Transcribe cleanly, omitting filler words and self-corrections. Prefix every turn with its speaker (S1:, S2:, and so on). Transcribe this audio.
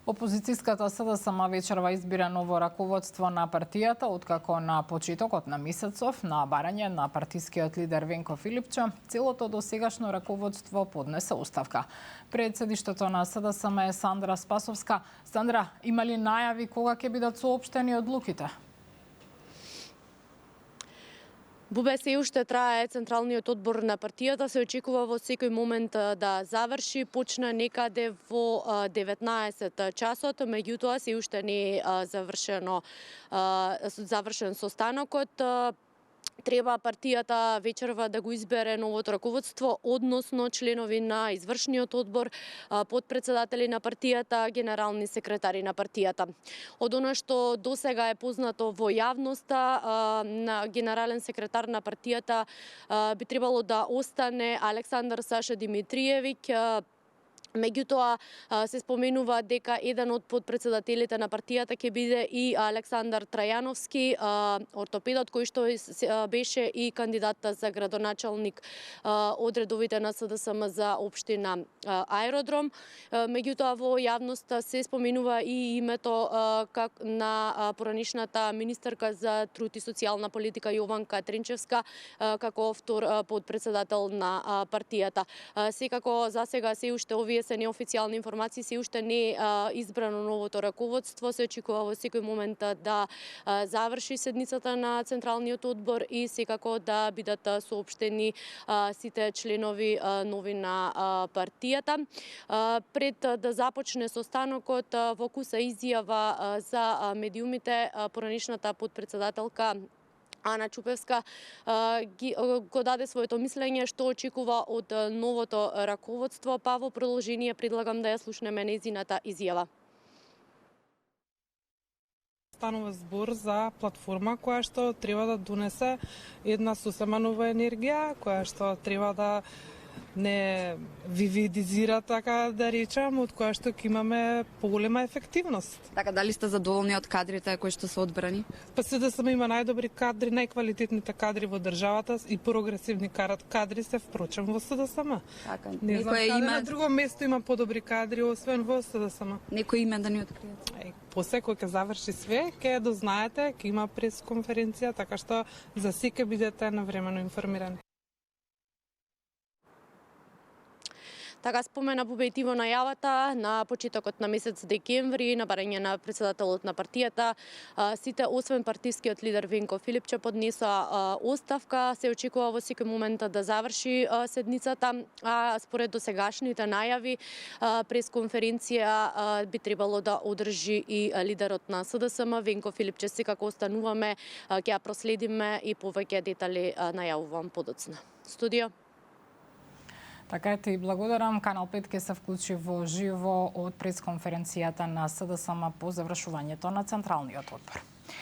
S1: Опозицијската СДСМ вечерва избира ново раководство на партијата, откако на почетокот на месецов, на барање на партискиот лидер Венко Филипче, целото досегашно раководство поднесе оставка. Председиштето на СДСМ е Сандра Спасовска. Сандра, има ли најави кога ќе бидат соопштени одлуките?
S2: Бубе, се уште трае Централниот одбор на партијата, се очекува во секој момент да заврши, почна некаде во 19 часот, меѓутоа се уште не е завршен состанокот. Треба партијата вечерва да го избере новото раководство, односно членови на извршниот одбор, подпредседатели на партијата, генерални секретари на партијата. Од она што досега е познато во јавноста, на генерален секретар на партијата би требало да остане Александар Саша Димитриевиќ. Меѓутоа се споменува дека еден од подпредседателите на партијата ќе биде и Александар Трајановски, ортопедот кој што беше и кандидат за градоначалник од редовите на СДСМ за општина Аеродром. Меѓутоа во јавноста се споменува и името на поранишната министерка за труд и социјална политика Јованка Тринчевска како втор подпредседател на партијата. Секако засега се уште овие се неофицијални информации, се уште не е избрано новото раководство, се очекува во секој момент да заврши седницата на Централниот одбор и секако да бидат соопштени сите членови нови на партијата. Пред да започне состанокот, во куса изјава за медиумите, поранишната подпредседателка Ана Чупевска го даде своето мислење што очекува од новото раководство, па во продолжение предлагам да ја слушнеме нејзината изјава.
S3: Станува збор за платформа која што треба да донесе една сосема нова енергија, која што треба да не вивидизира, така да речам, од која што ќе имаме поголема ефективност.
S4: Така, дали сте задоволни од кадрите кои што се одбрани?
S3: Па СДСМ има најдобри кадри, најквалитетните кадри во државата и прогресивни кадри се впрочем во СДСМ.
S4: Така,
S3: не знам каде на друго место има подобри кадри освен во СДСМ.
S4: Некој име да ни откриете?
S3: После кога ќе заврши све, ќе дознаете, ќе има пресконференција, така што за секој бидете навремено информирани.
S2: Така спомена Бубе и ти во најавата, на почетокот на месец декември, на барање на председателот на партијата, сите освен партискиот лидер Венко Филипче поднесоа оставка. Се очекува во секој момент да заврши седницата, а според досегашните најави, пресконференција би требало да одржи и лидерот на СДСМ Венко Филипче. Секако остануваме, ќе ја проследиме и повеќе детали најавувам подоцна. Студио.
S1: Така ете и благодарам. Канал 5 ќе се вклучи во живо од пресконференцијата на СДСМ по завршувањето на Централниот одбор.